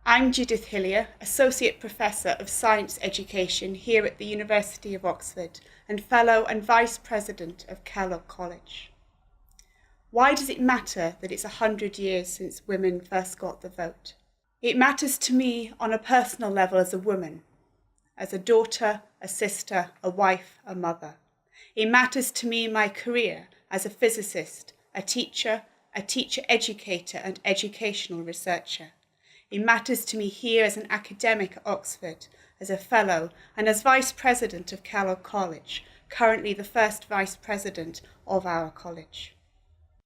I'm Judith Hillier, Associate Professor of Science Education here at the University of Oxford and Fellow and Vice President of Kellogg College. Why does it matter that it's 100 years since women first got the vote? It matters to me on a personal level as a woman, as a daughter, a sister, a wife, a mother. It matters to me in my career as a physicist, a teacher educator and educational researcher. It matters to me here as an academic at Oxford, as a fellow and as Vice President of Kellogg College, currently the first Vice President of our college.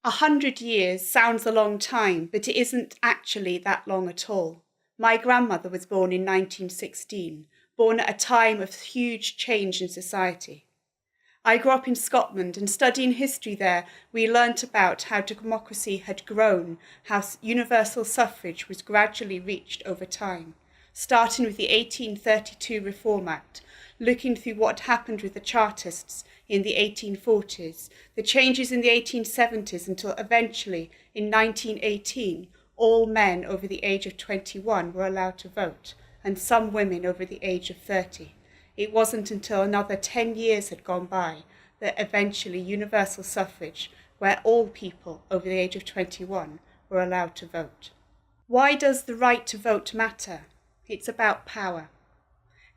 100 years sounds a long time, but it isn't actually that long at all. My grandmother was born in 1916, born at a time of huge change in society. I grew up in Scotland, and studying history there, we learnt about how democracy had grown, how universal suffrage was gradually reached over time, starting with the 1832 Reform Act, looking through what happened with the Chartists in the 1840s, the changes in the 1870s until eventually, in 1918, all men over the age of 21 were allowed to vote, and some women over the age of 30. It wasn't until another 10 years had gone by that eventually universal suffrage, where all people over the age of 21 were allowed to vote. Why does the right to vote matter? It's about power.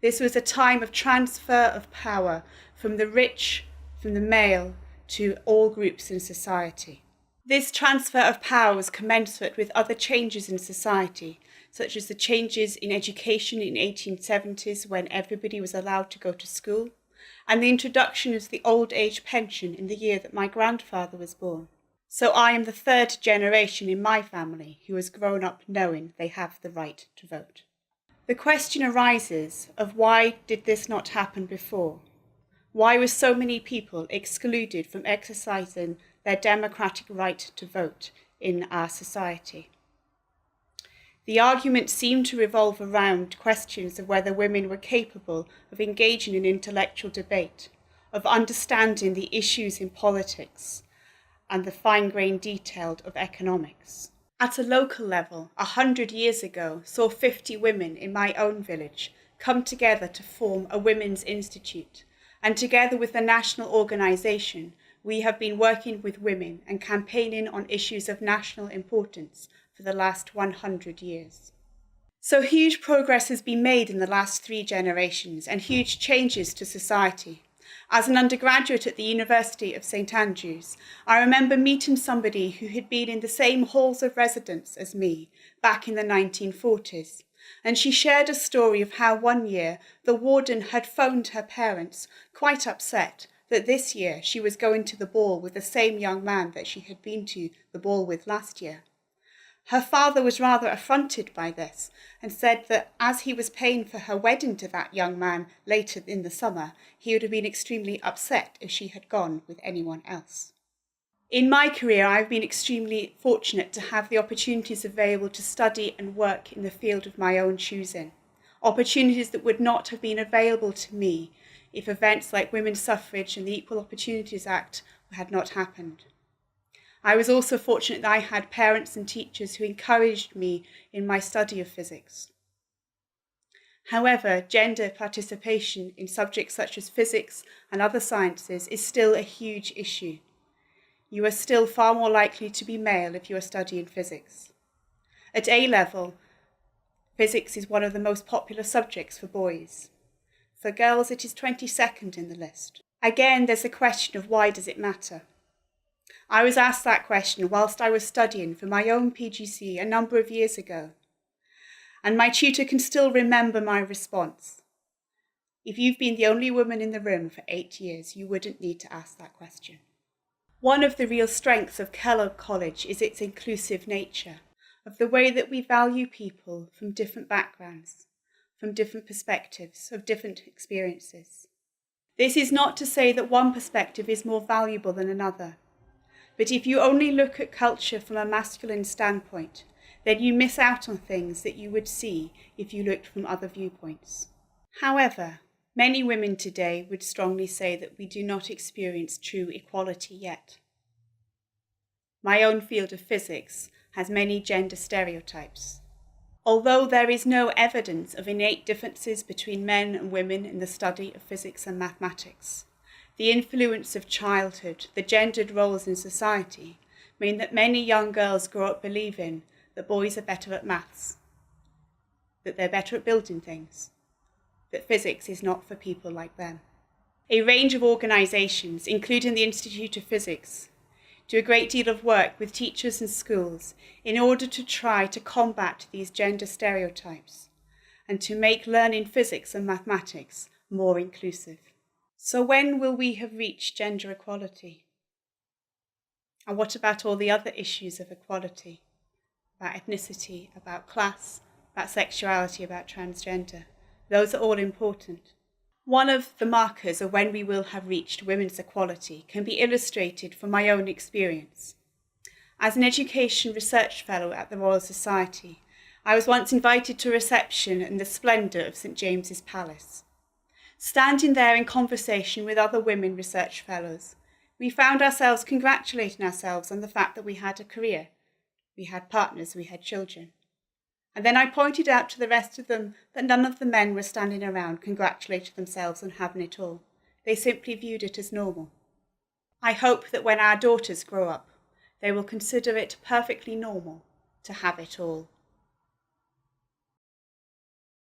This was a time of transfer of power from the rich, from the male, to all groups in society. This transfer of power was commensurate with other changes in society, such as the changes in education in the 1870s when everybody was allowed to go to school, and the introduction of the old age pension in the year that my grandfather was born. So I am the third generation in my family who has grown up knowing they have the right to vote. The question arises of why did this not happen before? Why were so many people excluded from exercising their democratic right to vote in our society? The argument seemed to revolve around questions of whether women were capable of engaging in intellectual debate, of understanding the issues in politics and the fine-grained detail of economics. At a local level, 100 years ago, saw 50 women in my own village come together to form a women's institute, and together with the national organisation, we have been working with women and campaigning on issues of national importance for the last 100 years. So huge progress has been made in the last 3 generations and huge changes to society. As an undergraduate at the University of St Andrews, I remember meeting somebody who had been in the same halls of residence as me back in the 1940s, and she shared a story of how one year the warden had phoned her parents, quite upset that this year she was going to the ball with the same young man that she had been to the ball with last year. Her father was rather affronted by this and said that as he was paying for her wedding to that young man later in the summer, he would have been extremely upset if she had gone with anyone else. In my career, I've been extremely fortunate to have the opportunities available to study and work in the field of my own choosing, opportunities that would not have been available to me if events like women's suffrage and the Equal Opportunities Act had not happened. I was also fortunate that I had parents and teachers who encouraged me in my study of physics. However, gender participation in subjects such as physics and other sciences is still a huge issue. You are still far more likely to be male if you are studying physics. At A level, physics is one of the most popular subjects for boys. For girls, it is 22nd in the list. Again, there's the question of why does it matter? I was asked that question whilst I was studying for my own PGC a number of years ago, and my tutor can still remember my response. If you've been the only woman in the room for 8 years, you wouldn't need to ask that question. One of the real strengths of Kellogg College is its inclusive nature, of the way that we value people from different backgrounds, from different perspectives, of different experiences. This is not to say that one perspective is more valuable than another. But if you only look at culture from a masculine standpoint, then you miss out on things that you would see if you looked from other viewpoints. However, many women today would strongly say that we do not experience true equality yet. My own field of physics has many gender stereotypes. Although there is no evidence of innate differences between men and women in the study of physics and mathematics, the influence of childhood, the gendered roles in society, mean that many young girls grow up believing that boys are better at maths, that they're better at building things, that physics is not for people like them. A range of organisations, including the Institute of Physics, do a great deal of work with teachers and schools in order to try to combat these gender stereotypes and to make learning physics and mathematics more inclusive. So when will we have reached gender equality? And what about all the other issues of equality? About ethnicity, about class, about sexuality, about transgender. Those are all important. One of the markers of when we will have reached women's equality can be illustrated from my own experience. As an education research fellow at the Royal Society, I was once invited to a reception in the splendour of St James's Palace. Standing there in conversation with other women research fellows, we found ourselves congratulating ourselves on the fact that we had a career, we had partners, we had children. And then I pointed out to the rest of them that none of the men were standing around congratulating themselves on having it all. They simply viewed it as normal. I hope that when our daughters grow up, they will consider it perfectly normal to have it all.